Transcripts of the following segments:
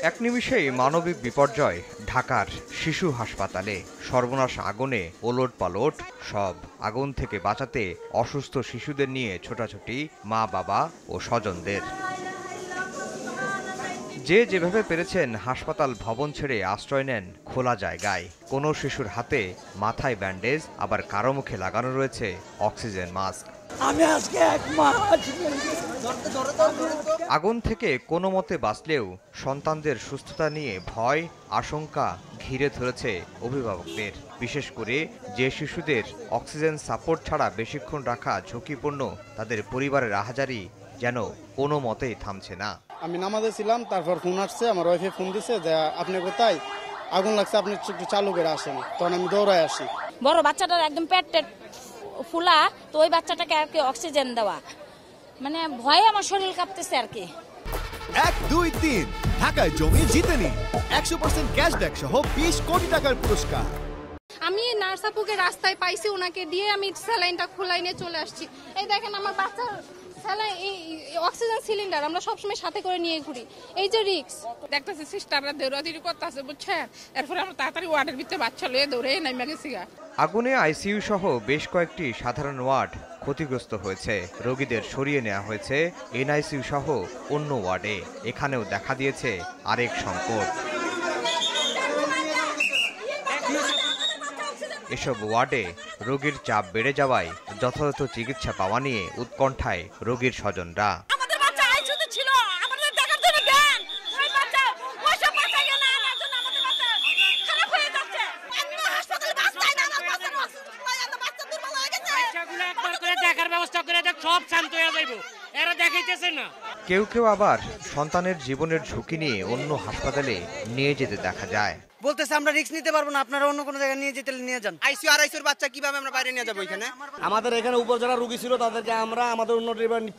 এক নিমিষেই মানবিক বিপর্যয় ঢাকার শিশু হাসপাতালে। সর্বনাশ আগুনে ওলটপালট সব। আগুন থেকে বাঁচাতে অসুস্থ শিশুদের নিয়ে ছোটাছুটি মা বাবা ও স্বজনদের। যে যেভাবে পেরেছেন হাসপাতাল ভবন ছেড়ে আশ্রয় নেন খোলা জায়গায়। কোনো শিশুর হাতে মাথায় ব্যান্ডেজ, আবার কারো মুখে লাগানো রয়েছে অক্সিজেন মাস্ক। আমি আজকে এক মাস আগুন থেকে কোনো মতে বাঁচলেও সন্তানদের সুস্থতা নিয়ে ভয় আশঙ্কা ঘিরে ধরেছে অভিভাবকদের। বিশেষ করে যে শিশুদের অক্সিজেন সাপোর্ট ছাড়া বেশিক্ষণ রাখা ঝুঁকিপূর্ণ, তাদের পরিবারের আহাজারি যেন কোনো মতেই থামছে না। আমি নামাজে ছিলাম, তারপর ফোন আসছে, আমার ওয়াইফে ফোন দিছে যে আপনি কোথায়, আগুন লাগছে, আপনি একটু চালু করে আসেন। তখন আমি দৌড়ায় আসি। বড় বাচ্চাটার একদম পেট ফুলা, তো ওই বাচ্চাটাকে আর কি অক্সিজেন দেওয়া, মানে ভয়ে আমার শরীর কাঁপতেছে আর কি। 1, 2, 3 ঢাকায় জমি জিতে নিন 100% ক্যাশব্যাক সহ 20 কোটি টাকার পুরস্কার। আমি নার্স আপুকে রাস্তায় পাইছি, ওনাকে দিয়ে আমি স্যালাইনটা খোলাই নিয়ে চলে আসছি। এই দেখেন আমার বাচ্চা স্যালাইন, অক্সিজেন সিলিন্ডার আমরা সবসময় সাথে করে নিয়ে ঘুরি। এই যে রিক্স দেখতেছি সিস্টাররা দৌড়াদৌড়ি করতেছে, বুঝছেন। এরপরে আমরা তাড়াতাড়ি ওয়ার্ডের ভিতরে বাচ্চা লয়ে দৌড়ে নেমে গেছি। আগুনে আইসিইউ সহ বেশ কয়েকটি সাধারণ ওয়ার্ড ক্ষতিগ্রস্ত হয়েছে। রোগীদের সরিয়ে নেওয়া হয়েছে এনআইসিইউ সহ অন্য ওয়ার্ডে। এখানেও দেখা দিয়েছে আরেক সংকট। এসব ওয়ার্ডে রোগীর চাপ বেড়ে যাওয়ায় যথাযথ চিকিৎসা পাওয়া নিয়ে উৎকণ্ঠায় রোগীর স্বজনরা। কেউ কেউ আবার সন্তানের জীবনের ঝুঁকি নিয়ে অন্য হাসপাতালে নিয়ে যেতে দেখা যায়। বলতেছে আমরা রিস্ক নিতে পারবো না, আপনারা অন্য কোনো জায়গায় নিয়ে যেতে নিয়ে যান। আইসিইউ আর আইসিইউর বাচ্চা কিভাবে আমরা বাইরে নিয়ে যাবো? এখানে আমাদের এখানে উপর যারা রোগী ছিল তাদেরকে আমরা আমাদের অন্য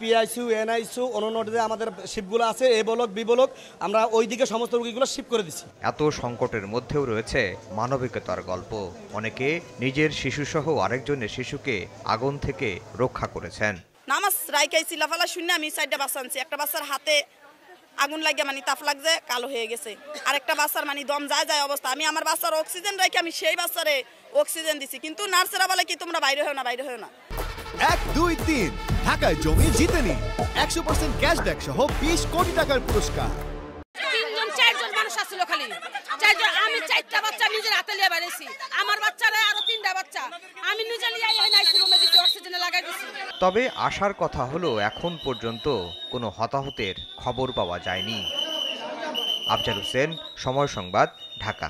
পিআইসিইউ এনআইসিইউ অন্য যে আমাদের শিফটগুলো আছে, এ ব্লক বি ব্লক, আমরা ওই দিকে সমস্ত রোগীগুলো শিফট করে দিচ্ছি। এত সংকটের মধ্যেও রয়েছে মানবিকতার গল্প। অনেকে নিজের শিশুসহ আরেকজনের শিশুকে আগুন থেকে রক্ষা করেছেন। নামাজ রাইখাই চিলাফালা শূন্য আমি 4টা বাচ্চা আনছি। একটা বাচ্চার হাতে আগুন লাগে, মানে তাপ লাগছে, কালো হয়ে গেছে। আরেকটা বাচ্চার মানে দম যায় যায় অবস্থা। আমি আমার বাচ্চার অক্সিজেন রাখি আমি সেই বাচ্চারে অক্সিজেন দিছি, কিন্তু নার্সেরা বলে কি তোমরা বাইরে হও না, বাইরে হও না। 1, 2, 3 ঢাকায় জমি জিতে নিন 100% ক্যাশব্যাক সহ 20 কোটি টাকার পুরস্কার। 4জন মানুষ আসছিল, খালি 4জন। আমি 4টা বাচ্চা নিজের হাতে নিয়ে বেরিয়েছি, আমার বাচ্চারা আরো 3টা বাচ্চা আমি নিজে নিয়ে আইসিইউতে দিছি, অক্সিজেনে লাগাই দিছি। তবে আশার কথা হলো এখন পর্যন্ত কোনো হতাহতের খবর পাওয়া যায়নি। আফজাল হোসেন, সময় সংবাদ, ঢাকা।